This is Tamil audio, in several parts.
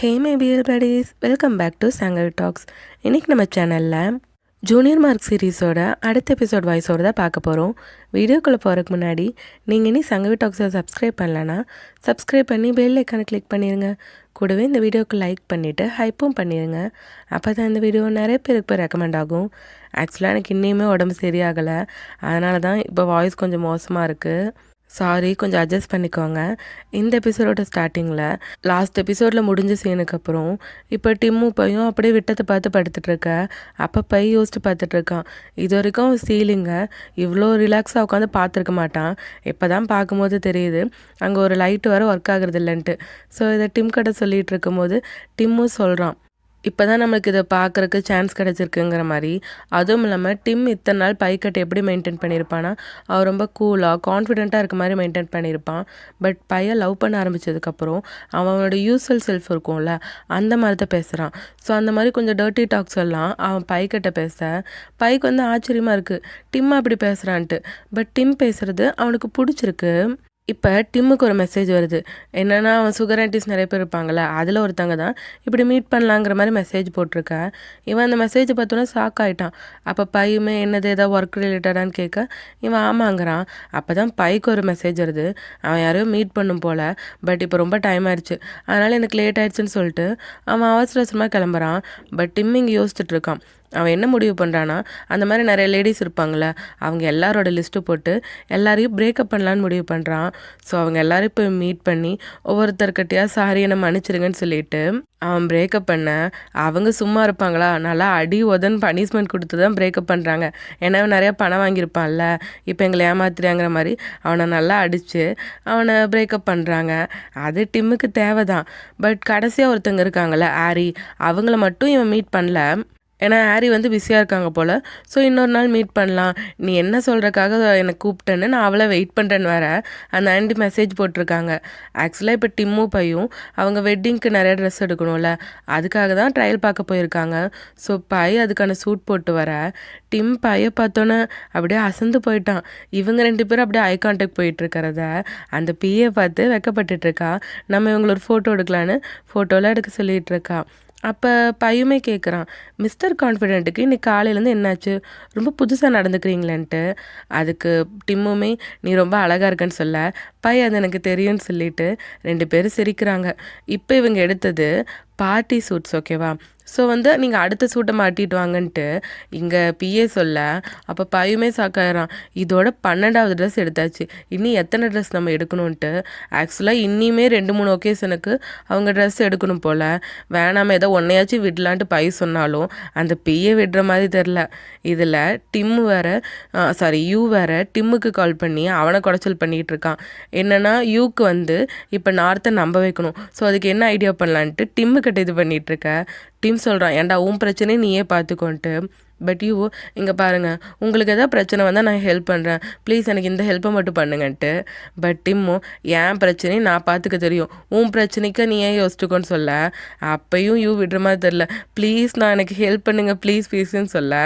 Hey my dear buddies, welcome back to Sangavi talks. இன்றைக்கி நம்ம சேனலில் ஜூனியர் மார்க் சீரீஸோட அடுத்த எபிசோட் வாய்ஸோட தான் பார்க்க போகிறோம். வீடியோக்குள்ளே போகிறதுக்கு முன்னாடி நீங்கள் இனி சங்கவி டாக்ஸை சப்ஸ்கிரைப் பண்ணலன்னா சப்ஸ்கிரைப் பண்ணி பெல் ஐக்கானை கிளிக் பண்ணிடுங்க. கூடவே இந்த வீடியோவுக்கு லைக் பண்ணிவிட்டு ஹைப்பும் பண்ணிடுங்க. அப்போ தான் இந்த வீடியோ நிறைய பேருக்கு ரெக்கமெண்ட் ஆகும். ஆக்சுவலாக எனக்கு இன்னுமே உடம்பு சரியாகலை, அதனால தான் இப்போ வாய்ஸ் கொஞ்சம் மோசமாக இருக்குது. சாரி, கொஞ்சம் அட்ஜஸ்ட் பண்ணிக்கோங்க. இந்த எபிசோடோட ஸ்டார்டிங்கில் லாஸ்ட் எபிசோடில் முடிஞ்ச சீனுக்கு அப்புறம் இப்போ டிம்மு பையும் அப்படியே விட்டத்தை பார்த்து படுத்துட்ருக்க. அப்போ பை யோசிச்சு பார்த்துட்ருக்கான். இது வரைக்கும் சீலிங்கை இவ்வளோ ரிலாக்ஸாக உட்காந்து பார்த்துருக்க மாட்டான். இப்போ தான் பார்க்கும்போது தெரியுது அங்கே ஒரு லைட்டு வர ஒர்க் ஆகுறது இல்லைன்ட்டு. ஸோ இதை டிம் கிட்ட சொல்லிகிட்டு இருக்கும்போது டிம்மும் சொல்கிறான், இப்போ தான் நம்மளுக்கு இதை பார்க்குறக்கு சான்ஸ் கிடச்சிருக்குங்கிற மாதிரி. அதுவும் இல்லாமல் டிம் இத்தனை நாள் பைக்கட்டை எப்படி மெயின்டைன் பண்ணியிருப்பானா, அவன் ரொம்ப கூலாக கான்ஃபிடென்ட்டாக இருக்க மாதிரி மெயின்டைன் பண்ணியிருப்பான். பட் பையன் லவ் பண்ண ஆரம்பித்ததுக்கப்புறம் அவனோட யூஸ்வல் செல்ஃப் இருக்கும்ல, அந்த மாதிரி தான் பேசுகிறான். ஸோ அந்த மாதிரி கொஞ்சம் டர்ட்டி டாக்ஸ் எல்லாம் அவன் பைக்கிட்ட பேச பைக்கு வந்து ஆச்சரியமாக இருக்குது, டிம்மா அப்படி பேசுகிறான்ட்டு. பட் டிம் பேசுகிறது அவனுக்கு பிடிச்சிருக்கு. இப்போ டிம்முக்கு ஒரு மெசேஜ் வருது. என்னென்னா, அவன் சுகர் ஆன்டிஸ் நிறைய பேர் இருப்பாங்கள்ல, அதில் ஒருத்தங்க தான் இப்படி மீட் பண்ணலாங்கிற மாதிரி மெசேஜ் போட்டிருக்க. இவன் அந்த மெசேஜை பார்த்தோன்னா ஷாக் ஆகிட்டான். அப்போ பையுமே என்னது ஏதாவது ஒர்க் ரிலேட்டடான்னு கேட்க இவன் ஆமாங்கிறான். அப்போ தான் பைக்கு ஒரு மெசேஜ் வருது, அவன் யாரையும் மீட் பண்ணும் போல், பட் இப்போ ரொம்ப டைம் ஆயிடுச்சு, அதனால் எனக்கு லேட் ஆயிடுச்சுன்னு சொல்லிட்டு அவன் அவசர அவசரமாக கிளம்புறான். பட் டிம் இங்கே யோசிச்சுட்டு இருக்கான். அவன் என்ன முடிவு பண்ணுறான்னா, அந்த மாதிரி நிறைய லேடிஸ் இருப்பாங்களே, அவங்க எல்லாரோட லிஸ்ட்டு போட்டு எல்லாரையும் பிரேக்கப் பண்ணலான்னு முடிவு பண்ணுறான். ஸோ அவங்க எல்லாரும் இப்போ மீட் பண்ணி ஒவ்வொருத்தர்கிட்டயா சாரி என்ன மன்னிச்சிருங்கன்னு சொல்லிட்டு அவன் பிரேக்கப் பண்ண அவங்க சும்மா இருப்பாங்களா, நல்லா அடி உதன் பனிஷ்மெண்ட் கொடுத்து தான் பிரேக்கப் பண்ணுறாங்க. ஏன்னா அவன் நிறையா பணம் வாங்கியிருப்பான்ல, இப்போ எங்களை ஏமாத்துறாங்கிற மாதிரி அவனை நல்லா அடித்து அவனை பிரேக்கப் பண்ணுறாங்க. அது டிம்முக்கு தேவை தான். பட் கடைசியாக ஒருத்தங்க இருக்காங்களே ஆரி, அவங்கள மட்டும் இவன் மீட் பண்ணல. ஏன்னா ஆரி வந்து பிஸியாக இருக்காங்க போல். ஸோ இன்னொரு நாள் மீட் பண்ணலாம், நீ என்ன சொல்கிறக்காக என்னை கூப்பிட்டேன்னு நான் அவளை வெயிட் பண்ணுறேன்னு வேற அந்த ஆண்டி மெசேஜ் போட்டிருக்காங்க. ஆக்சுவலாக இப்போ டிம்மு பையும் அவங்க வெட்டிங்க்கு நிறைய ட்ரெஸ் எடுக்கணும்ல, அதுக்காக தான் ட்ரையல் பார்க்க போயிருக்காங்க. ஸோ பை அதுக்கான சூட் போட்டு வர டிம் பையை பார்த்தோன்னே அப்படியே அசந்து போயிட்டான். இவங்க ரெண்டு பேரும் அப்படியே ஐ கான்டாக்ட் போயிட்டுருக்கிறத அந்த பிஏ பார்த்து வெக்கப்பட்டுருக்கா. நம்ம இவங்கள ஒரு ஃபோட்டோ எடுக்கலான்னு ஃபோட்டோலாம் எடுக்க சொல்லிகிட்டு இருக்கா. அப்போ பையுமே கேட்குறான், மிஸ்டர் கான்ஃபிடென்ட்டுக்கு இன்றைக்கி காலையிலேருந்து என்னாச்சு, ரொம்ப புதுசாக நடந்துக்கிறீங்களேன்ட்டு. அதுக்கு டிம்முமே நீ ரொம்ப அழகாக இருக்கன்னு சொல்ல, பை அது எனக்கு தெரியும்னு சொல்லிட்டு ரெண்டு பேரும் சிரிக்கிறாங்க. இப்போ இவங்க எடுத்தது பார்ட்டி சூட்ஸ், ஓகேவா. ஸோ வந்து நீங்கள் அடுத்த சூட்டை மாட்டிட்டு வாங்கன்ட்டு இங்கே பிஏ சொல்ல, அப்போ பையுமே சாக்காயிரான். இதோட 12வது ட்ரெஸ் எடுத்தாச்சு, இன்னும் எத்தனை ட்ரெஸ் நம்ம எடுக்கணுன்ட்டு. ஆக்சுவலாக இன்னியுமே 2-3 ஒகேஷனுக்கு அவங்க ட்ரெஸ் எடுக்கணும் போல். வேணாமல் ஏதோ ஒன்றையாச்சும் விடலான்ட்டு பை சொன்னாலும் அந்த பிஏ விடுற மாதிரி தெரில. இதில் டிம்மு வேறு யூ வேறு டிம்முக்கு கால் பண்ணி அவனை குடைச்சல் பண்ணிகிட்டு இருக்கான். என்னென்னா யூக்கு வந்து இப்போ நார்த்தை நம்ப வைக்கணும். ஸோ அதுக்கு என்ன ஐடியா பண்ணலான்ட்டு டிம்முக்கிட்ட இது பண்ணிகிட்ருக்க. டிம் சொல்கிறான், ஏன்டா உன் பிரச்சனையை நீயே பார்த்துக்கோன்ட்டு. பட் யூ இங்கே பாருங்கள், உங்களுக்கு எதாவது பிரச்சனை வந்தால் நான் ஹெல்ப் பண்ணுறேன், ப்ளீஸ் எனக்கு இந்த ஹெல்ப்பை மட்டும் பண்ணுங்கன்ட்டு. பட் டிம்மும் என் பிரச்சனையும் நான் பார்த்துக்க தெரியும், உன் பிரச்சனைக்கு நீ ஏன் யோசிச்சுக்கோன்னு சொல்ல. அப்பையும் யூ விடுற மாதிரி தெரில, ப்ளீஸ் நான் எனக்கு ஹெல்ப் பண்ணுங்க ப்ளீஸ் ப்ளீஸ்ன்னு சொல்ல.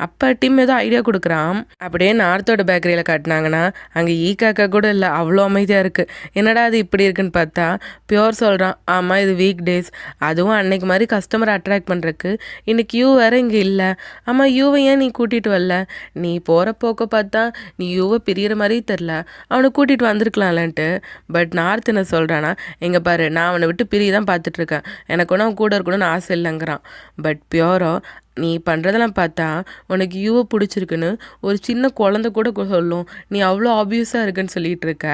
அப்போ டிம் ஏதோ ஐடியா கொடுக்குறான். அப்படியே நார்த்தோட பேக்கரியில் காட்டினாங்கன்னா அங்கே காக்கா கூட இல்லை, அவ்வளோ அமைதியாக இருக்குது. என்னடா அது இப்படி இருக்குன்னு பார்த்தா பியோர் சொல்கிறான், ஆமாம் இது வீக் டேஸ், அதுவும் அன்னைக்கு மாதிரி கஸ்டமரை அட்ராக்ட் பண்ணுறக்கு இன்றைக்கி யூ வேறு இங்கே இல்லை. ஆமாம், யூவை ஏன் நீ கூட்டிகிட்டு வரல, நீ போகிற போக்க பார்த்தா நீ யூவை பிரியிற மாதிரி தெரில, அவனை கூட்டிகிட்டு வந்திருக்கலாம்லன்ட்டு. பட் நார்த் என்ன சொல்கிறான்னா, எங்கே பாரு நான் அவனை விட்டு பிரிய தான் பார்த்துட்ருக்கேன், எனக்கு ஒன்று அவன் கூட இருக்கணும்னு ஆசை இல்லைங்கிறான். பட் பியோரோ, நீ பண்ணுறதெல்லாம் பார்த்தா உனக்கு யூவை பிடிச்சிருக்குன்னு ஒரு சின்ன குழந்தை கூட சொல்லும், நீ அவ்வளோ ஆப்வியஸாக இருக்குன்னு சொல்லிகிட்டு இருக்க.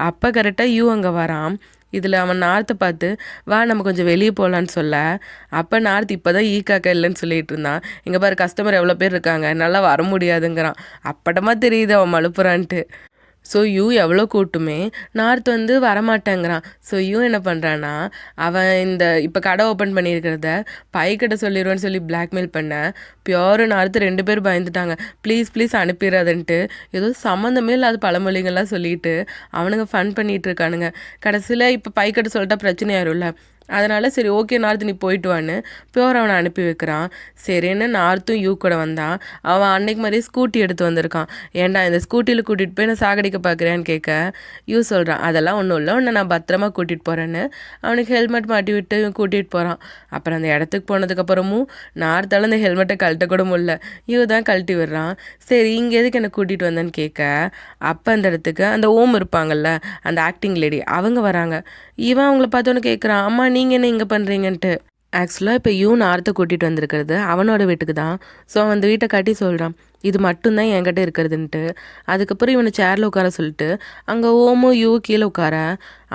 அப்போ கரெக்டாக யூ அங்கே வரான். இதில் அவன் நார்த்தை பார்த்து வா நம்ம கொஞ்சம் வெளியே போகலான்னு சொல்ல, அப்போ நார்த் இப்போ தான் காக்கா இல்லைன்னு சொல்லிகிட்டு இருந்தான். இங்கே பாரு கஸ்டமர் எவ்வளோ பேர் இருக்காங்க, நல்லா வர முடியாதுங்கிறான். அப்படமா தெரியுது அவன் மழுப்புறான்ட்டு. ஸோ யூ எவ்வளோ கூட்டுமே நார்த் வந்து வரமாட்டேங்கிறான். ஸோ யூ என்ன பண்ணுறான்னா, அவன் இந்த இப்போ கடை ஓப்பன் பண்ணியிருக்கிறத பைக்கிட்ட சொல்லிடுவேன்னு சொல்லி பிளாக்மெயில் பண்ண. பியோரு நார்த்து 2 பேர் பயந்துட்டாங்க, ப்ளீஸ் ப்ளீஸ் அனுப்பிடாதுன்ட்டு ஏதோ சம்மந்தமே இல்லாத பழமொழிகள்லாம் சொல்லிட்டு அவனுங்க ஃபன் பண்ணிகிட்டு இருக்கானுங்க. கடைசியில் இப்போ பைக்கிட்ட சொல்லிட்டா பிரச்சனை ஆயிரும்ல, அதனால் சரி ஓகே நார்த்து நீ போயிட்டு வான்னு பியோர் அவனை அனுப்பி வைக்கிறான். சரின்னு நார்த்தும் யூ கூட வந்தான். அவன் அன்னைக்கு மாதிரியே ஸ்கூட்டி எடுத்து வந்திருக்கான். ஏன்டா இந்த ஸ்கூட்டியில் கூட்டிகிட்டு போய் நான் சாகடிக்க பார்க்குறேன்னு கேட்க யூ சொல்கிறான் அதெல்லாம் ஒன்றும் இல்லை, உன்னை நான் பத்திரமா கூட்டிகிட்டு போகிறேன்னு அவனுக்கு ஹெல்மெட் மாட்டி விட்டு கூட்டிகிட்டு போகிறான். அப்புறம் அந்த இடத்துக்கு போனதுக்கப்புறமும் நார்த்தால் அந்த ஹெல்மெட்டை கழட்ட கூட முடியல, யூ தான் கழட்டி விடுறான். சரி இங்கே எதுக்கு என்னை கூட்டிகிட்டு வந்தேன்னு கேட்க அப்போ அந்த இடத்துக்கு அந்த ஓம் இருப்பாங்கல்ல அந்த ஆக்டிங் லேடி அவங்க வராங்க. இவன் அவங்கள பார்த்தோன்னு கேட்குறான், அம்மா நீங்கள் என்ன இங்கே பண்ணுறீங்கன்ட்டு. ஆக்சுவலாக இப்போ யூ நார்த்தை கூட்டிகிட்டு வந்திருக்கிறது அவனோட வீட்டுக்கு தான். ஸோ அவன் அந்த வீட்டை காட்டி சொல்கிறான் இது மட்டும்தான் என்கிட்ட இருக்கிறதுன்ட்டு. அதுக்கப்புறம் இவனை சேரில் உட்கார சொல்லிட்டு அங்கே ஓமோ யூ கீழே உட்கார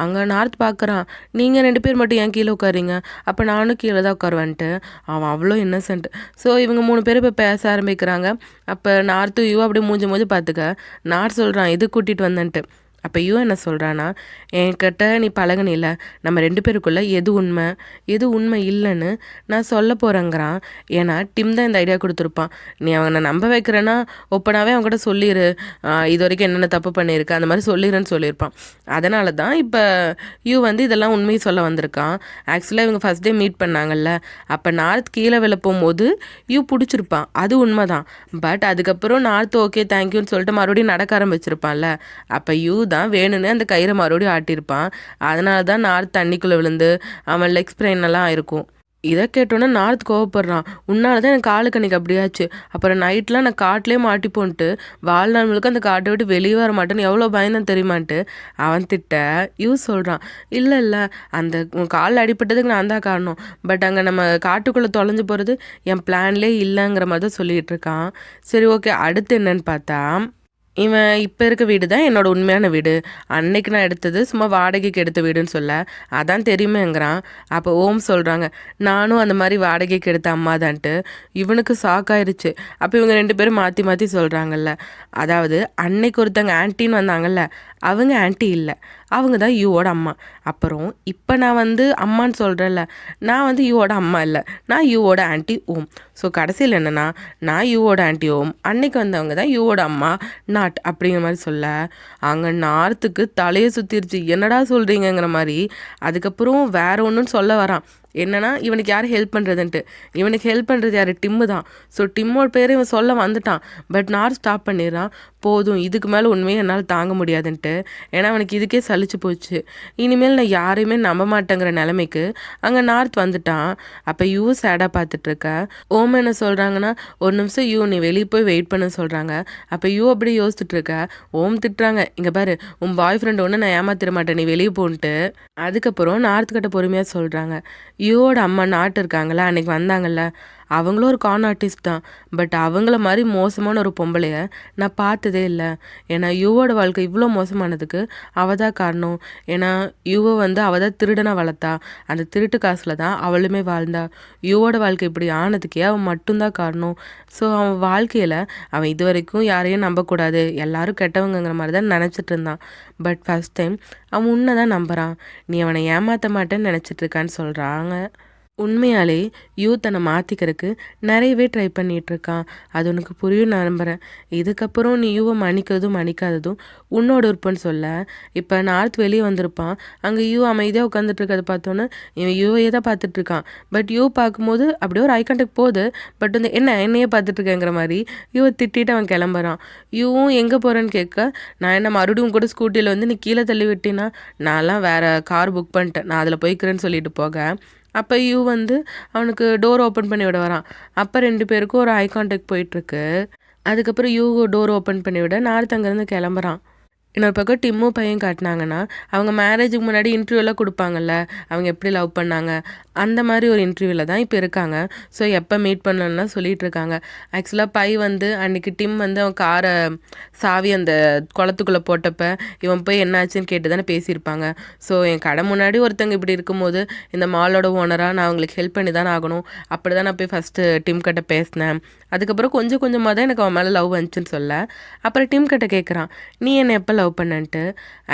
அங்கே நார்த் பார்க்குறான், நீங்கள் 2 பேர் மட்டும் ஏன் கீழே உட்காரீங்க, அப்போ நானும் கீழே தான் உட்காருவேன்ட்டு. அவன் அவ்வளோ இன்னசென்ட். ஸோ இவங்க 3 பேர் இப்போ பேச ஆரம்பிக்கிறாங்க. அப்போ நார்த்து யூ அப்படியே மூஞ்சி பார்த்துக்க நார்த் சொல்கிறான் இது கூட்டிகிட்டு வந்தேன்ட்டு. அப்போ யூ என்ன சொல்கிறான்னா என்கிட்ட நீ பழகுனில்ல, நம்ம 2 பேருக்குள்ளே எது உண்மை இல்லைன்னு நான் சொல்ல போகிறேங்கிறான். ஏன்னா டிம் தான் இந்த ஐடியா கொடுத்துருப்பான். நீ அவனை நம்ப வைக்கிறேன்னா ஒப்பனாவே அவங்ககிட்ட சொல்லிடு, இது வரைக்கும் என்னென்ன தப்பு பண்ணியிருக்கு அந்த மாதிரி சொல்லிடுன்னு சொல்லியிருப்பான். அதனால தான் இப்போ யூ இதெல்லாம் உண்மையை சொல்ல வந்திருக்கான். ஆக்சுவலாக இவங்க ஃபஸ்ட் டே மீட் பண்ணாங்கல்ல, அப்போ நார்த் கீழே விழ போகும்போது யூ பிடிச்சிருப்பான், அது உண்மை தான். பட் அதுக்கப்புறம் நார்த் ஓகே தேங்க்யூன்னு சொல்லிட்டு மறுபடியும் நடக்க ஆரம்பிச்சிருப்பான்ல, அப்போ யூ தான் வேணும்னு அந்த கயிறை மறுபடியும் ஆட்டியிருப்பான். அதனால தான் நார்த் தண்ணிக்குள்ளே விழுந்து அவன் லெக் ஸ்ப்ரெயின் எல்லாம் இருக்கும். இதை கேட்டோன்னே நார்த் கோவப்படுறான், உன்னால தான் எனக்கு காலுக்கு அன்றைக்கி அப்படியாச்சு, அப்புறம் நைட்லாம் நான் காட்டிலே மாட்டி போன்ட்டு வாழ்நாள் முழுக்க அந்த காட்டை விட்டு வெளியே வர மாட்டேன்னு எவ்வளோ பயந்தான் தெரியுமான்ட்டு அவன் திட்ட யூ சொல்கிறான், இல்லை அந்த காலில் அடிப்பட்டதுக்கு நான் தான் காரணம், பட் அங்கே நம்ம காட்டுக்குள்ளே தொலைஞ்சு போகிறது என் பிளான்லேயே இல்லைங்கிற மாதிரி தான் சொல்லிகிட்டு இருக்கான். சரி ஓகே அடுத்து என்னன்னு பார்த்தா இவன் இப்போ இருக்க வீடு தான் என்னோட உண்மையான வீடு, அன்னைக்கு நான் எடுத்தது சும்மா வாடகைக்கு எடுத்த வீடுன்னு சொல்ல அதான் தெரியுமேங்கிறான். அப்போ ஓம் சொல்கிறாங்க நானும் அந்த மாதிரி வாடகைக்கு எடுத்த அம்மா தான்ட்டு. இவனுக்கு ஷாக் ஆயிடுச்சு. அப்போ இவங்க 2 பேரும் மாற்றி சொல்கிறாங்கல்ல, அதாவது அன்னைக்கு ஒருத்தங்க ஆன்ட்டின்னு வந்தாங்கல்ல அவங்க ஆன்ட்டி இல்லை, அவங்க தான் யூவோட அம்மா. அப்புறம் இப்போ நான் அம்மான்னு சொல்கிறேன்ல, நான் யூவோட அம்மா இல்லை, நான் யூவோட ஆன்ட்டி ஓம். ஸோ கடைசியில் என்னென்னா நான் யூவோட ஆன்ட்டி ஓம், அன்னைக்கு வந்தவங்க தான் யூவோட அம்மா நாட் அப்படிங்கிற மாதிரி சொல்ல அங்கே நார்த்துக்கு தலையை சுற்றிருச்சு, என்னடா சொல்கிறீங்கிற மாதிரி. அதுக்கப்புறம் வேற ஒன்றுன்னு சொல்ல வரான், என்னன்னா இவனுக்கு யார் ஹெல்ப் பண்ணுறதுன்ட்டு. இவனுக்கு ஹெல்ப் பண்ணுறது யார், டிம்மு தான். ஸோ டிம்மோட பேர் இவன் சொல்ல வந்துட்டான். பட் நார்த் ஸ்டாப் பண்ணிடுறான், போதும் இதுக்கு மேலே உண்மையை என்னால் தாங்க முடியாதுன்ட்டு. ஏன்னா அவனுக்கு இதுக்கே சலிச்சு போச்சு, இனிமேல் நான் யாரையுமே நம்ப மாட்டேங்கிற நிலைமைக்கு அங்கே நார்த் வந்துட்டான். அப்போ யூ சேடாக பார்த்துட்ருக்க. ஓம் என்ன சொல்கிறாங்கன்னா 1 நிமிஷம் யூ நீ வெளியே போய் வெயிட் பண்ண சொல்கிறாங்க. அப்போ யூ அப்படி யோசிச்சுட்டு இருக்க. ஓம் திட்டுறாங்க, இங்கே பாரு உன் பாய் ஃப்ரெண்டு ஒன்று நான் ஏமாத்திர மாட்டேன், நீ வெளியே போன்ட்டு. அதுக்கப்புறம் நார்த் கிட்ட பொறுமையாக சொல்கிறாங்க, யூவோட அம்மா நாட்டு இருக்காங்களா அன்னைக்கு வந்தாங்கல்ல, அவங்களும் ஒரு கான் ஆர்டிஸ்ட் தான். பட் அவங்கள மாதிரி மோசமான ஒரு பொம்பளைய நான் பார்த்ததே இல்லை. ஏன்னா யூவோட வாழ்க்கை இவ்வளோ மோசமானதுக்கு அவள் தான் காரணம். ஏன்னா யூவை அவள் தான் திருடனை வளர்த்தா, அந்த திருட்டு காசில் தான் அவளுமே வாழ்ந்தா. யூவோட வாழ்க்கை இப்படி ஆனதுக்கே அவன் மட்டும்தான் காரணம். ஸோ அவன் வாழ்க்கையில் அவன் இது வரைக்கும் யாரையும் நம்பக்கூடாது, எல்லாரும் கெட்டவங்கிற மாதிரி தான் நினச்சிட்டு இருந்தான். பட் ஃபஸ்ட் டைம் அவன் உன்னை தான் நம்புகிறான், நீ அவனை ஏமாற்ற மாட்டேன்னு நினச்சிட்டு இருக்கான்னு சொல்கிறாங்க. உண்மையாலே யூ தன்னை மாற்றிக்கிறதுக்கு நிறையவே ட்ரை பண்ணிகிட்ருக்கான். அது உனக்கு புரியும் நான் நம்புகிறேன். இதுக்கப்புறம் நீ யூவை மன்னிக்காததும் உன்னோட விருப்பம்னு சொல்ல. இப்போ நார்த் வெளியே வந்திருப்பான், அங்கே யூ அமைதியாக உட்காந்துட்ருக்கதை பார்த்தோன்னே இவன் யூவையே தான் பார்த்துட்ருக்கான். பட் யூ பார்க்கும்போது அப்படியே ஒரு ஐ கான்டாக்ட் போகுது. பட் என்னையே பார்த்துட்ருக்கேங்கிற மாதிரி யூவை திட்டிட்டு அவன் கிளம்புறான். யூவும் எங்கே போகிறேன்னு கேட்க, நான் என்ன மறுபடியும் கூட ஸ்கூட்டியில் நீ கீழே தள்ளி விட்டினா, நான்லாம் வேறு கார் புக் பண்ணிட்டேன், நான் அதில் போய்க்கிறேன்னு சொல்லிட்டு போக. அப்போ யூ அவனுக்கு டோர் ஓப்பன் பண்ணி விட வரான். அப்போ 2 பேருக்கும் ஒரு ஐ கான்டாக்ட் போயிட்டுருக்கு. அதுக்கப்புறம் யூ டோர் ஓப்பன் பண்ணி விட நார்த் அங்கேருந்து கிளம்புறான். இன்னொரு பக்கம் டிம்மு பையன் காட்டினாங்கன்னா அவங்க மேரேஜுக்கு முன்னாடி இன்டர்வியூலாம் கொடுப்பாங்கல்ல, அவங்க எப்படி லவ் பண்ணாங்க அந்த மாதிரி ஒரு இன்டர்வியூவில் தான் இப்போ இருக்காங்க. ஸோ எப்போ மீட் பண்ணணும்னா சொல்லிகிட்டு இருக்காங்க. ஆக்சுவலாக பை அன்றைக்கி டிம் அவன் காரை சாவி அந்த குளத்துக்குள்ளே போட்டப்போ இவன் போய் என்னாச்சுன்னு கேட்டு தானே பேசியிருப்பாங்க. ஸோ என் கடை முன்னாடி ஒருத்தங்க இப்படி இருக்கும்போது இந்த மாலோட ஓனராக நான் அவங்களுக்கு ஹெல்ப் பண்ணி தானே ஆகணும், அப்படி தான் நான் போய் ஃபஸ்ட்டு டிம் கிட்ட பேசினேன். அதுக்கப்புறம் கொஞ்சமாக தான் எனக்கு அவன் மேலே லவ் வந்துச்சுன்னு சொல்ல. அப்புறம் டிம் கிட்ட கேட்குறான், நீ என்ன எப்போ லவ் லவ் பண்ணேன்ட்டு.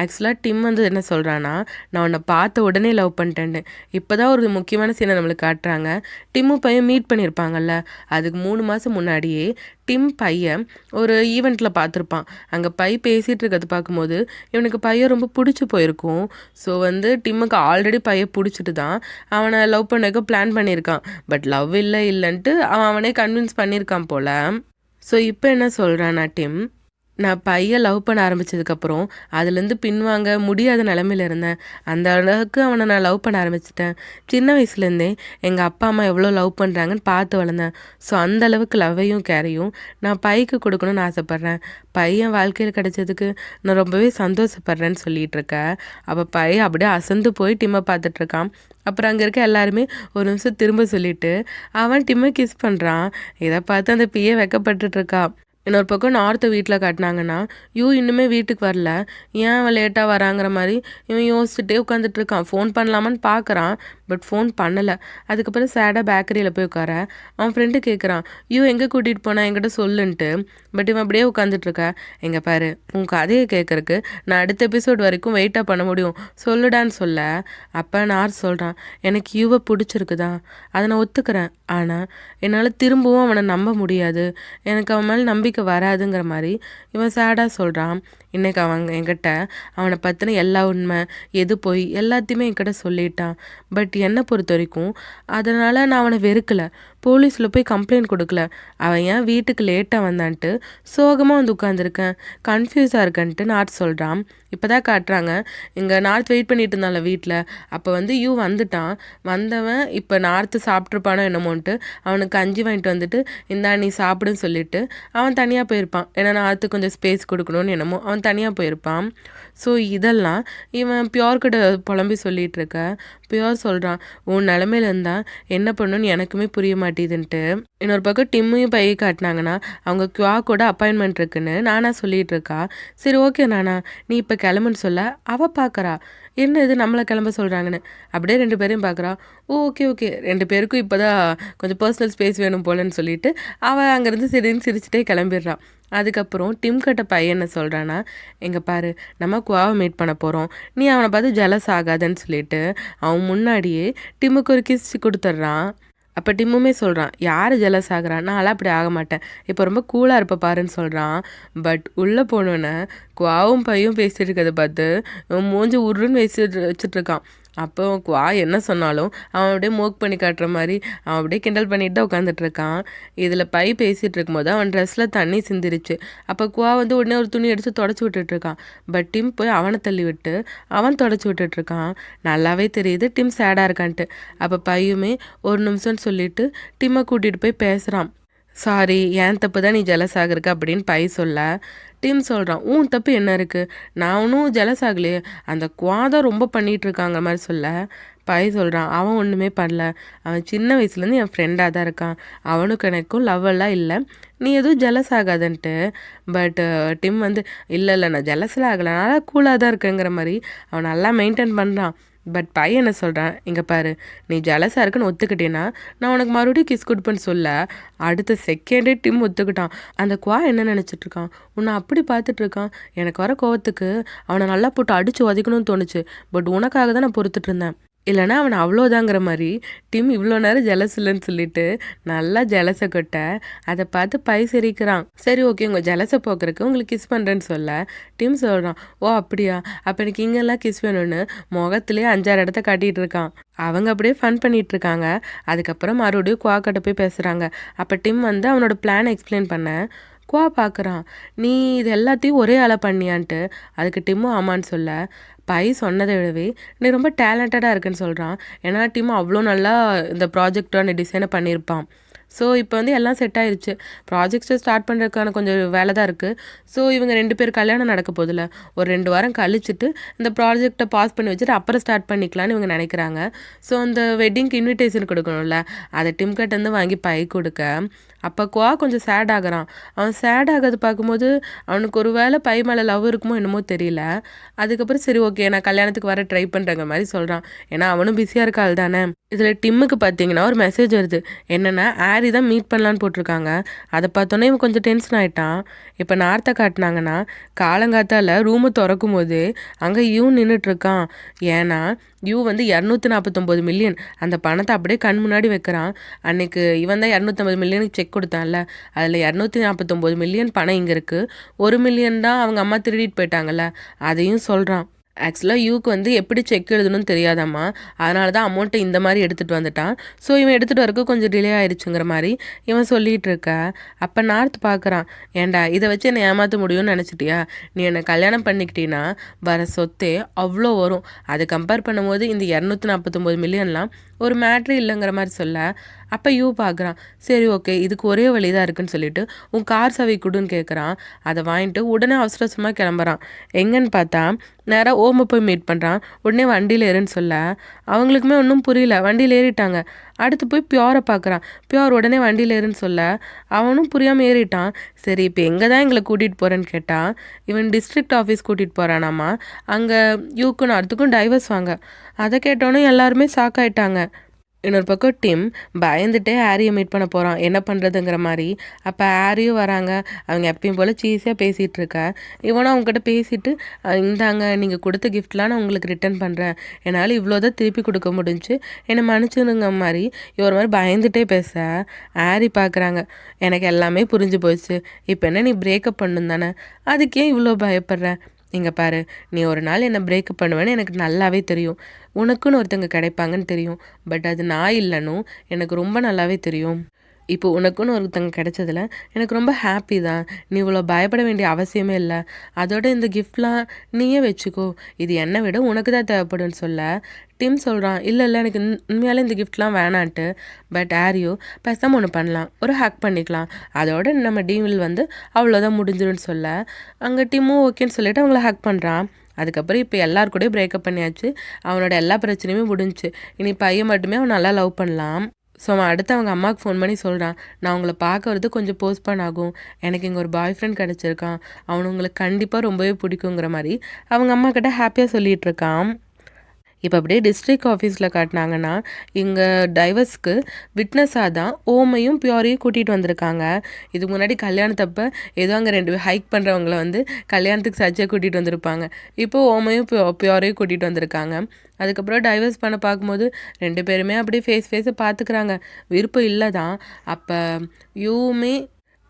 ஆக்சுவலாக டிம் வந்து என்ன சொல்கிறான்னா, நான் உன்னை பார்த்த உடனே லவ் பண்ணிட்டேன்னு. இப்போ தான் ஒரு முக்கியமான சீனை நம்மளுக்கு காட்டுறாங்க. டிம்மும் பையன் மீட் பண்ணியிருப்பாங்கல்ல, அதுக்கு 3 மாதம் முன்னாடியே டிம் பையன் ஒரு ஈவெண்ட்டில் பார்த்துருப்பான். அங்கே பை பேசிகிட்டு இருக்கிறது பார்க்கும்போது இவனுக்கு பையன் ரொம்ப பிடிச்சி போயிருக்கும். ஸோ வந்து டிம்முக்கு ஆல்ரெடி பையன் பிடிச்சிட்டு தான் அவனை லவ் பண்ணக்க பிளான் பண்ணியிருக்கான். பட் லவ் இல்லைன்ட்டு அவனே கன்வின்ஸ் பண்ணியிருக்கான் போல். ஸோ இப்போ என்ன சொல்கிறான்னா டிம், நான் பையன் லவ் பண்ண ஆரம்பித்ததுக்கப்புறம் அதுலேருந்து பின்வாங்க முடியாத நிலமையில இருந்தேன். அந்த அளவுக்கு அவனை நான் லவ் பண்ண ஆரம்பிச்சிட்டேன். சின்ன வயசுலேருந்தே எங்கள் அப்பா அம்மா எவ்வளோ லவ் பண்ணுறாங்கன்னு பார்த்து வளர்ந்தேன். ஸோ அந்த அளவுக்கு லவ்வையும் கேரையும் நான் பைக்கு கொடுக்கணும்னு ஆசைப்பட்றேன். பையன் வாழ்க்கையில் கிடைச்சதுக்கு நான் ரொம்பவே சந்தோஷப்படுறேன்னு சொல்லிகிட்டு இருக்கேன். அப்போ பையன் அப்படியே அசந்து போய் டிம்மை பார்த்துட்ருக்கான். அப்புறம் அங்கே இருக்க எல்லாருமே ஒரு நிமிஷம் திரும்ப சொல்லிவிட்டு அவன் டிம்மை கிஸ் பண்ணுறான். இதை பார்த்து அந்த பிஏ வெக்கப்பட்டுட்ருக்கா. இன்னொரு பக்கம் நார்த்து வீட்டில் காட்டினாங்கன்னா இன்னுமே வீட்டுக்கு வரல, ஏன் அவன் லேட்டாக வராங்கிற மாதிரி இவன் யோசிச்சுட்டே உட்காந்துட்ருக்கான். ஃபோன் பண்ணலாமான்னு பார்க்குறான், பட் ஃபோன் பண்ணலை. அதுக்கப்புறம் சேடாக பேக்கரியில் போய் உட்கார அவன் ஃப்ரெண்டு கேட்குறான், எங்கே கூட்டிகிட்டு போனா என்கிட்ட சொல்லுன்ட்டு. பட் இவன் அப்படியே உட்காந்துட்ருக்க. எங்கே பாரு, உன் கதையை கேட்குறக்கு நான் அடுத்த எபிசோட் வரைக்கும் வெயிட்டாக பண்ண முடியும், சொல்லுடான்னு சொல்ல. அப்போ நார் சொல்கிறான், எனக்கு யூவை பிடிச்சிருக்குதான், அதை நான் ஒத்துக்கிறேன். ஆனால் என்னால் திரும்பவும் அவனை நம்ப முடியாது, எனக்கு அவன் மேலே நம்பிக்கை வராதுங்கிற மாதிரி இவன் சேடாக சொல்கிறான். இன்றைக்கி அவங்க என்கிட்ட அவனை பற்றின எல்லா உண்மை எது போய் எல்லாத்தையுமே என்கிட்ட சொல்லிட்டான். பட் என்னை பொறுத்த வரைக்கும் அதனால் நான் அவனை வெறுக்கலை, போலீஸில் போய் கம்ப்ளைண்ட் கொடுக்கல. அவன் ஏன் வீட்டுக்கு லேட்டாக வந்தான்ட்டு சோகமாக வந்து உட்காந்துருக்கேன், கன்ஃபியூஸாக இருக்கன்ட்டு நார்த் சொல்கிறான். இப்போ தான் காட்டுறாங்க, இங்கே நார்த் வெயிட் பண்ணிட்டு இருந்தால வீட்டில். அப்போ வந்து வந்துட்டான். வந்தவன் இப்போ நார்த்து சாப்பிட்ருப்பானோ என்னமோன்ட்டு அவனுக்கு கஞ்சி வாங்கிட்டு வந்துட்டு இந்தா நீ சாப்பிடுன்னு சொல்லிட்டு அவன் தனியாக போயிருப்பான். ஏன்னா நார்த்து கொஞ்சம் ஸ்பேஸ் கொடுக்கணும்னு என்னமோ அவன் தனியாக போயிருப்பான். ஸோ இதெல்லாம் இவன் பியோர் கிட்ட புலம்பி சொல்லிகிட்டு இருக்க. பியோர் சொல்கிறான், உன் நிலமையில இருந்தால் என்ன பண்ணுன்னு எனக்குமே புரிய மாட்டேதுன்ட்டு. இன்னொரு பக்கம் டிம்மையும் பையை காட்டினாங்கன்னா அவங்க குவா கூட அப்பாயின்மெண்ட் இருக்குன்னு நானா சொல்லிகிட்டு இருக்கா. சரி ஓகே நானா, நீ இப்போ கிளம்புன்னு சொல்ல அவள் பார்க்குறா, என்ன இது நம்மளை கிளம்ப சொல்கிறாங்கன்னு. அப்படியே 2 பேரையும் பார்க்குறா. ஓகே 2 பேருக்கும் இப்போ தான் கொஞ்சம் பர்சனல் ஸ்பேஸ் வேணும் போலன்னு சொல்லிட்டு அவள் அங்கேருந்து சரின்னு சிரிச்சுட்டே கிளம்பிடுறான். அதுக்கப்புறம் டிம் கிட்ட பையன் என்ன சொல்கிறான்னா, எங்கே பாரு, நம்ம குவாவை மீட் பண்ண போகிறோம், நீ அவனை பார்த்து ஜலஸ் ஆகாதன்னு சொல்லிட்டு அவன் முன்னாடியே டிம்முக்கு ஒரு கிஸ் கொடுத்துட்றான். அப்போ டிம்முமே சொல்கிறான், யார் ஜெலஸ் ஆகுறான், நான்லாம் அப்படி ஆக மாட்டேன், இப்போ ரொம்ப கூலாக இருப்ப பாருன்னு சொல்கிறான். பட் உள்ளே போனோன்னே குவாவும் பையும் பேசிட்டு இருக்கிறத பார்த்து மூஞ்சி உருன்னு வச்சுட்ருக்கான். அப்போ குவா என்ன சொன்னாலும் அவன் அப்படியே மோக் பண்ணி காட்டுற மாதிரி அவன் அப்படியே கிண்டல் பண்ணிட்டு தான் உட்காந்துட்ருக்கான். இதில் பை பேசிகிட்டு இருக்கும்போது அவன் ட்ரெஸ்ஸில் தண்ணி சிந்திருச்சு. அப்போ குவா வந்து உடனே ஒரு துணி எடுத்து தொடச்சி விட்டுட்ருக்கான். பட் டிம் போய் அவனை தள்ளி விட்டு அவன் தொடச்சி விட்டுட்ருக்கான். நல்லாவே தெரியுது டிம் சேடாக இருக்கான்ட்டு. அப்போ பையுமே ஒரு நிமிஷம்னு சொல்லிட்டு டிம்மை கூட்டிகிட்டு போய் பேசுகிறான். சாரி, ஏன் தப்பு தான் நீ ஜெலஸ் ஆகிருக்க அப்படின்னு பை சொல்ல. டிம் சொல்கிறான், உன் தப்பு என்ன இருக்குது, நான் ஒன்றும் ஜெலஸ் ஆகலையே, அந்த குவாதான் ரொம்ப பண்ணிகிட்ருக்காங்க மாதிரி சொல்ல. பை சொல்கிறான், அவன் ஒன்றுமே பண்ணல, அவன் சின்ன வயசுலேருந்து என் ஃப்ரெண்டாக தான் இருக்கான், அவனுக்கு எனக்கும் லவ் எல்லாம் இல்லை, நீ எதுவும் ஜெலஸ் ஆகாதன்ட்டு. பட் டிம் வந்து இல்லை நான் ஜெலஸ்லாம் ஆகலை, நல்லா கூலாக தான் இருக்கேங்கிற மாதிரி அவன் நல்லா மெயின்டைன் பண்ணுறான். பட் பையன் என்ன சொல்கிறான், இங்கே பாரு, நீ ஜலஸாக இருக்குன்னு ஒத்துக்கிட்டேன்னா நான் உனக்கு மறுபடியும் கிஸ் கொடுப்பேன்னு சொல்ல. அடுத்த செகண்டே டிம் ஒத்துக்கிட்டான். அந்த குவா என்ன நினச்சிட்ருக்கான், உன்னை அப்படி பார்த்துட்ருக்கான், எனக்கு வர கோவத்துக்கு அவனை நல்லா போட்டு அடித்து உதைக்கணும்னு தோணுச்சு, பட் உனக்காக தான் நான் பொறுத்துட்டு இருந்தேன், இல்லைனா அவனை அவ்வளோதாங்கிற மாதிரி டிம் இவ்வளோ நேரம் ஜெலஸ் இல்லைன்னு சொல்லிட்டு நல்லா ஜெலஸை கொட்ட. அதை பார்த்து பை சிரிக்கிறான். சரி ஓகே, உங்கள் ஜெலஸை போக்குறக்கு உங்களுக்கு கிஸ் பண்ணுறேன்னு சொல்ல. டிம் சொல்கிறான், ஓ அப்படியா, அப்போ எனக்கு இங்கெல்லாம் கிஸ் வேணும்னு முகத்துலேயே 5-6 இடத்த காட்டிகிட்டு இருக்கான். அவங்க அப்படியே ஃபன் பண்ணிகிட்டு இருக்காங்க. அதுக்கப்புறம் மறுபடியும் குவாக்கிட்ட போய் பேசுகிறாங்க. அப்போ டிம் வந்து அவனோட பிளானை எக்ஸ்பிளைன் பண்ண குவா பார்க்குறான், நீ இது எல்லாத்தையும் ஒரே ஆளை பண்ணியான்ட்டு. அதுக்கு டிம்மும் ஆமான்னு சொல்ல. பை சொன்னதை விடவே நீ ரொம்ப டேலண்டடாக இருக்குன்னு சொல்கிறான். ஏன்னா டிம் அவ்வளோ நல்லா இந்த ப்ராஜெக்டான டிசைனை பண்ணியிருப்பான். ஸோ இப்போ வந்து எல்லாம் செட் ஆயிடுச்சு. ப்ராஜெக்ட்ஸை ஸ்டார்ட் பண்ணுறதுக்கான கொஞ்சம் வேலை தான் இருக்குது. ஸோ இவங்க 2 பேர் கல்யாணம் நடக்க போதில்ல, ஒரு 2 வாரம் கழிச்சுட்டு இந்த ப்ராஜெக்டை பாஸ் பண்ணி வச்சுட்டு அப்புறம் ஸ்டார்ட் பண்ணிக்கலான்னு இவங்க நினைக்கிறாங்க. ஸோ அந்த வெட்டிங்க்கு இன்விடேஷன் கொடுக்கணும்ல, அதை டிம்கிட்டேருந்து வாங்கி பை கொடுக்க. அப்போ குவா கொஞ்சம் சேட் ஆகிறான். அவன் சேட் ஆகிறது பார்க்கும்போது அவனுக்கு ஒரு வேளை பை மேலே லவ் இருக்குமோ என்னமோ தெரியல. அதுக்கப்புறம் சரி ஓகே நான் கல்யாணத்துக்கு வர ட்ரை பண்ணுறங்க மாதிரி சொல்கிறான். ஏன்னா அவனும் பிஸியாக இருக்காள் தானே. இதில் டிம்முக்கு பார்த்தீங்கன்னா ஒரு மெசேஜ் வருது, என்னென்னா ஆரி தான் மீட் பண்ணலான்னு போட்டிருக்காங்க. அதை பார்த்தோன்னே இவன் கொஞ்சம் டென்ஷன் ஆகிட்டான். இப்போ நார்த்தை காட்டினாங்கன்னா காலங்காத்தால் ரூமை திறக்கும் போது அங்கே யூ நின்றுட்டுருக்கான். ஏன்னா யூ வந்து 249 மில்லியன் அந்த பணத்தை அப்படியே கண் முன்னாடி வைக்கிறான். அன்னைக்கு இவன் தான் 250 மில்லியனுக்கு செக் கொடுத்தான்ல, அதில் 249 மில்லியன் பணம் இங்கே இருக்குது. 1 மில்லியன் தான் அவங்க அம்மா திருடிட்டு போயிட்டாங்கல்ல, அதையும் சொல்கிறான். ஆக்சுவலாக யூக்கு வந்து எப்படி செக் எழுதணும்னு தெரியாதாம்மா, அதனால தான் அமௌண்ட்டை இந்த மாதிரி எடுத்துகிட்டு வந்துட்டான். ஸோ இவன் எடுத்துகிட்டு வரக்கு கொஞ்சம் டிலே ஆயிடுச்சுங்கிற மாதிரி இவன் சொல்லிகிட்டு இருக்க. அப்போ நார்த் பார்க்குறான். ஏண்டா இதை வச்சு என்னை ஏமாற்ற முடியும்னு நினச்சிட்டியா? நீ என்னை கல்யாணம் பண்ணிக்கிட்டீன்னா வர சொத்தே அவ்வளோ வரும். அதை கம்பேர் பண்ணும்போது இந்த 249 மில்லியன்லாம் ஒரு மேட்ரு இல்லைங்கிற மாதிரி சொல்ல. அப்போ யூ பார்க்குறான். சரி ஓகே, இதுக்கு ஒரே வழி தான் இருக்குன்னு சொல்லிட்டு உன் கார் சாவி கொடுன்னு கேட்குறான். அதை வாங்கிட்டு உடனே அவசர அவசரமாக கிளம்புறான். எங்கன்னு பார்த்தா நேராக ஓமை போய் மீட் பண்ணுறான். உடனே வண்டியில் ஏறுன்னு சொல்ல அவங்களுக்குமே ஒன்றும் புரியல. வண்டியில் ஏறிட்டாங்க. அடுத்து போய் பியோரை பார்க்குறான். பியோர் உடனே வண்டியில் ஏறுன்னு சொல்ல அவனும் புரியாமல் ஏறிட்டான். சரி இப்போ எங்கே தான் எங்களை கூட்டிகிட்டு போகிறேன்னு கேட்டால் இவன் டிஸ்ட்ரிக்ட் ஆஃபீஸ் கூட்டிகிட்டு போகிறானாமா. அங்கே யூக்கும் நார்த்துக்கும் டைவர்ஸ் வாங்க. அதை கேட்டோன்னே எல்லாருமே ஷாக் ஆயிட்டாங்க. இன்னொரு பக்கம் டிம் பயந்துட்டே ஆரியை மீட் பண்ண போகிறான், என்ன பண்ணுறதுங்கிற மாதிரி. அப்போ ஆரியும் வராங்க. அவங்க எப்பயும் போல் சீஸியாக பேசிகிட்டு இருக்க. இவனும் அவங்ககிட்ட பேசிட்டு இந்தாங்க நீங்கள் கொடுத்த கிஃப்ட்லாம் நான் உங்களுக்கு ரிட்டர்ன் பண்ணுறேன், என்னால் இவ்வளோதான் திருப்பி கொடுக்க முடிஞ்சு, என்னை மன்னிச்சுனுங்க மாதிரி இவர் மாதிரி பயந்துட்டே பேச ஆரி பார்க்குறாங்க. எனக்கு எல்லாமே புரிஞ்சு போச்சு, இப்போ என்ன நீ பிரேக்கப் பண்ணணும் தானே, அதுக்கே இவ்வளோ பயப்படுற? இங்கே பாரு, நீ ஒரு நாள் என்னை பிரேக்கப் பண்ணுவேன்னு எனக்கு நல்லாவே தெரியும். உனக்குன்னு ஒருத்தங்க கிடைப்பாங்கன்னு தெரியும். பட் அது நான் இல்லைன்னு எனக்கு ரொம்ப நல்லாவே தெரியும். இப்போ உனக்குன்னு ஒருத்தங்க கிடைச்சதில் எனக்கு ரொம்ப ஹாப்பி தான். நீ இவ்வளோ பயப்பட வேண்டிய அவசியமே இல்லை. அதோட இந்த கிஃப்ட்லாம் நீயே வச்சுக்கோ, இது என்னை விட உனக்கு தான் தேவைப்படும்னு சொல்ல டிம் சொல்கிறான். இல்லை எனக்கு உண்மையாலே இந்த கிஃப்ட்லாம் வேணான்ட்டு. பட் ஆரியோ பேசாமல் ஒன்று பண்ணலாம், ஒரு ஹேக் பண்ணிக்கலாம், அதோட நம்ம டீல் வந்து அவ்வளோதான் முடிஞ்சிடும்னு சொல்ல அங்கே டிம்மும் ஓகேன்னு சொல்லிட்டு அவங்கள ஹேக் பண்ணுறான். அதுக்கப்புறம் இப்போ எல்லாருக்கூடயும் பிரேக்கப் பண்ணியாச்சு. அவனோட எல்லா பிரச்சனையுமே முடிஞ்சிச்சு. இனி பையன் மட்டுமே அவன் நல்லா லவ் பண்ணலாம். ஸோ அவன் அடுத்து அவங்க அம்மாவுக்கு ஃபோன் பண்ணி சொல்கிறான், நான் உங்களை பார்க்க வரது கொஞ்சம் போஸ்ட்பான் ஆகும், எனக்கு இங்கே ஒரு பாய் ஃப்ரெண்ட் கிடச்சிருக்கான், அவனு உங்களுக்கு கண்டிப்பாக ரொம்பவே பிடிக்குங்கிற மாதிரி அவங்க அம்மா கிட்ட ஹாப்பியாக சொல்லிகிட்டு இருக்கான். இப்போ அப்படியே டிஸ்ட்ரிக்ட் ஆஃபீஸில் காட்டினாங்கன்னா இங்கே டைவர்ஸ்க்கு விட்னஸாக தான் ஓமையும் பியோரையும் கூட்டிகிட்டு வந்திருக்காங்க. இதுக்கு முன்னாடி கல்யாணத்தப்போ ஏதோ அங்கே 2 பேர் ஹைக் பண்ணுறவங்கள வந்து கல்யாணத்துக்கு சர்ச்சையாக கூட்டிகிட்டு வந்திருப்பாங்க. இப்போது ஓமையும் பியோரையும் கூட்டிகிட்டு வந்திருக்காங்க. அதுக்கப்புறம் டைவர்ஸ் பண்ண பார்க்கும்போது 2 பேருமே அப்படியே ஃபேஸை பார்த்துக்கிறாங்க. விருப்பம் இல்லை தான். அப்போ யூமே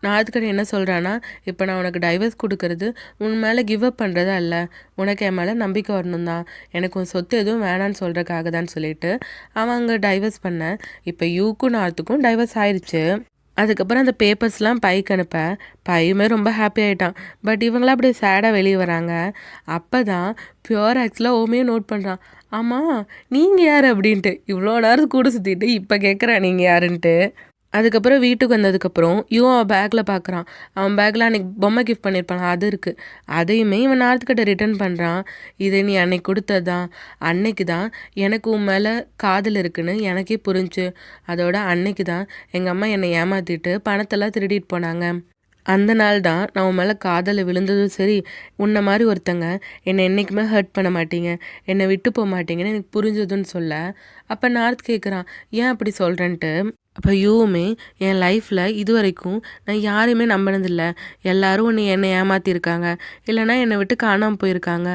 நார்த்துக்கிட்ட என்ன சொல்கிறான்னா, இப்போ நான் உனக்கு டைவர்ஸ் கொடுக்கறது உன் மேலே கிவ் அப் பண்ணுறதா இல்லை, உனக்கு என் மேலே நம்பிக்கை வரணும் தான், எனக்கு உன் சொத்து எதுவும் வேணான்னு சொல்கிறக்காக தான் சொல்லிட்டு அவன் அங்கே டைவர்ஸ் பண்ண. இப்போ யூக்கும் நார்த்துக்கும் டைவர்ஸ் ஆயிடுச்சு. அதுக்கப்புறம் அந்த பேப்பர்ஸ்லாம் பைக்கு அனுப்ப பையுமே ரொம்ப ஹாப்பி ஆகிட்டான். பட் இவங்களாம் அப்படியே சேடாக வெளியே வராங்க. அப்போ தான் பியோர் ஆக்சுவலாக ஓமையை நோட் பண்ணுறான். ஆமாம் நீங்கள் யார் அப்படின்ட்டு, இவ்வளோ நேரம் கூட சுற்றிட்டு இப்போ கேட்குறான் நீங்கள் யாருன்ட்டு. அதுக்கப்புறம் வீட்டுக்கு வந்ததுக்கப்புறம் அவன் பேக்கில் பார்க்குறான். அவன் பேக்கில் அன்றைக்கி பொம்மை கிஃப்ட் பண்ணியிருப்பான், அது இருக்குது. அதையுமே இவன் நார்த்துக்கிட்ட ரிட்டர்ன் பண்ணுறான். இது நீ அன்னைக்கு கொடுத்தது தான், அன்னைக்கு தான் எனக்கு உன் மேலே காதல் இருக்குன்னு எனக்கே புரிஞ்சு. அதோட அன்னைக்கு தான் எங்கள் அம்மா என்னை ஏமாற்றிட்டு பணத்தெல்லாம் திருடிட்டு போனாங்க. அந்த நாள் தான் நான் உன் மேலே காதலை விழுந்ததும் சரி, உன்னை மாதிரி ஒருத்தங்க என்னை என்றைக்குமே ஹர்ட் பண்ண மாட்டீங்க, என்னை விட்டு போக மாட்டீங்கன்னு எனக்கு புரிஞ்சதுன்னு சொல்ல. அப்போ நார்த் கேட்குறான், ஏன் அப்படி சொல்கிறேன்ட்டு. அப்போ யூவுமே என் லைஃப்பில் இது வரைக்கும் நான் யாரையுமே நம்பினதில்லை, எல்லோரும் என்னை ஏமாற்றிருக்காங்க, இல்லைனா என்னை விட்டு காணாமல் போயிருக்காங்க.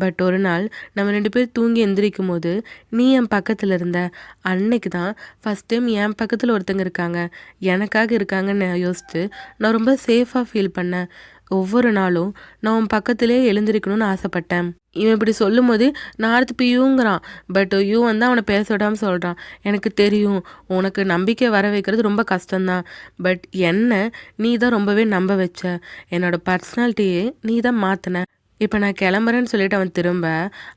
பட் ஒரு நாள் நம்ம 2 பேர் தூங்கி எந்திரிக்கும் போது நீ என் பக்கத்தில் இருந்த, அன்னைக்கு தான் ஃபஸ்ட் டைம் என் பக்கத்தில் ஒருத்தங்க இருக்காங்க, எனக்காக இருக்காங்கன்னு யோசித்து நான் ரொம்ப சேஃபாக ஃபீல் பண்ணேன். ஒவ்வொரு நாளும் நான் உன் பக்கத்திலே எழுந்திருக்கணும்னு ஆசைப்பட்டேன். இவன் இப்படி சொல்லும் போது நார்த்து பியூங்கிறான். பட் யூ வந்து அவனை பேச விடாமல் சொல்கிறான், எனக்கு தெரியும் உனக்கு நம்பிக்கை வர வைக்கிறது ரொம்ப கஷ்டம்தான், பட் என்ன நீ தான் ரொம்பவே நம்ப வச்ச, என்னோட பர்சனாலிட்டியே நீ தான் மாற்றின. இப்போ நான் கிளம்புறேன்னு சொல்லிட்டு அவன் திரும்ப.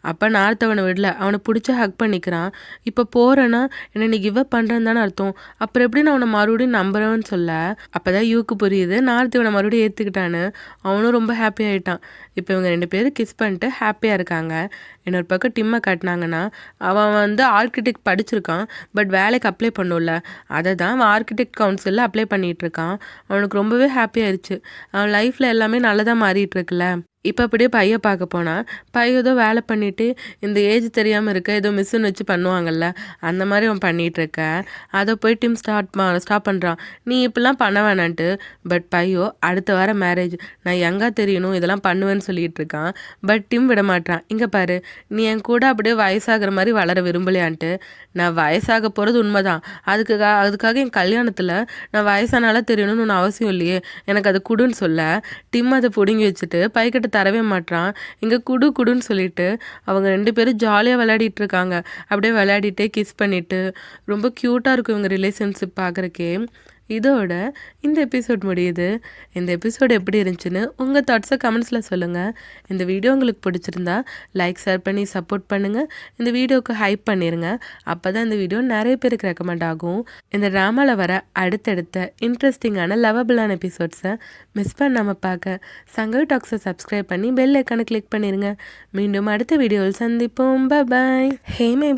அப்போ நார்த் அவனை விடல, அவனை பிடிச்சி ஹக் பண்ணிக்கிறான். இப்போ போகிறேன்னா என்ன நீ கிவ் அப் பண்ணுறேன்னு தானே அர்த்தம், அப்புறம் எப்படி நான் அவனை மறுபடியும் நம்புறேன்னு சொல்ல. அப்போ தான் யூக்கு புரியுது நார்த் இவனை மறுபடியும் ஏற்றுக்கிட்டான்னு. அவனும் ரொம்ப ஹாப்பி ஆகிட்டான். இப்போ இவங்க 2 பேரும் கிஸ் பண்ணிட்டு ஹாப்பியாக இருக்காங்க. இன்னொரு பக்கம் டிம்மை காட்டினாங்கன்னா அவன் வந்து ஆர்கிடெக்ட் படிச்சிருக்கான், பட் வேலைக்கு அப்ளை பண்ணும்ல, அதை தான் அவன் ஆர்கிடெக்ட் கவுன்சிலில் அப்ளை பண்ணிகிட்ருக்கான். அவனுக்கு ரொம்பவே ஹாப்பி ஆயிடுச்சு. அவன் லைஃப்பில் எல்லாமே நல்லதாக மாறிட்டு இருக்குல்ல. இப்போ அப்படியே பைய பார்க்க போனா, பையன் ஏதோ வேலை பண்ணிட்டு, இந்த ஏஜ் தெரியாம இருக்க, ஏதோ மிஷின் வச்சு பண்ணுவாங்கல்ல, அந்த மாரி அவன் பண்ணிட்டுருக்க. அத போய் டிம் ஸ்டாப் பண்றான். "நீ இப்படிலாம் பண்ண வேணான்ட்டு." பட் பையோ, "அடுத்த வாரம் மேரேஜ். நான் யங்கா தெரியணும், இதெல்லாம் பண்ணுவேன்னு" சொல்லிட்டு இருக்கான். பட் டிம் விட மாட்றான். "இங்க பாரு, நீ என் கூட அப்படியே வயசாகுற மாரி வளர விரும்பலையான்ட்டு." "நான் வயசாக போறது உண்மதான். அதுக்காக என் கல்யாணத்துல நான் வயசானால தெரியணும்னு ஒண்ணும் அவசியம் இல்லையே. எனக்கு அத குடுன்னு" சொல்ல, டிம் அத புடுங்கி வச்சுட்டு பைக்கிட்ட தரவே மாட்றான். இங்க குடுன்னு சொல்லிட்டு அவங்க 2 பேரும் ஜாலியா விளையாடிட்டு இருக்காங்க. அப்படியே விளையாடிட்டே கிஸ் பண்ணிட்டு ரொம்ப க்யூட்டா இருக்கும் இவங்க ரிலேஷன்ஷிப் பார்க்குறக்கே. இதோட இந்த எபிசோட் முடியுது. இந்த எபிசோட் எப்படி இருந்துச்சுன்னு உங்கள் தாட்ஸை கமெண்ட்ஸில் சொல்லுங்கள். இந்த வீடியோ உங்களுக்கு பிடிச்சிருந்தா லைக், ஷேர் பண்ணி சப்போர்ட் பண்ணுங்கள். இந்த வீடியோவுக்கு ஹைப் பண்ணிடுங்க. அப்போ தான் இந்த வீடியோ நிறைய பேருக்கு ரெக்கமெண்ட் ஆகும். இந்த ட்ராமாவில் வர அடுத்தடுத்த இன்ட்ரெஸ்டிங்கான லவபிளான எபிசோட்ஸை மிஸ் பண்ணாமல் பார்க்க சங்கவி டாக்ஸை சப்ஸ்கிரைப் பண்ணி பெல் ஐக்கானை கிளிக் பண்ணிடுங்க. மீண்டும் அடுத்த வீடியோவில் சந்திப்போம். பாய். ஹே மேபி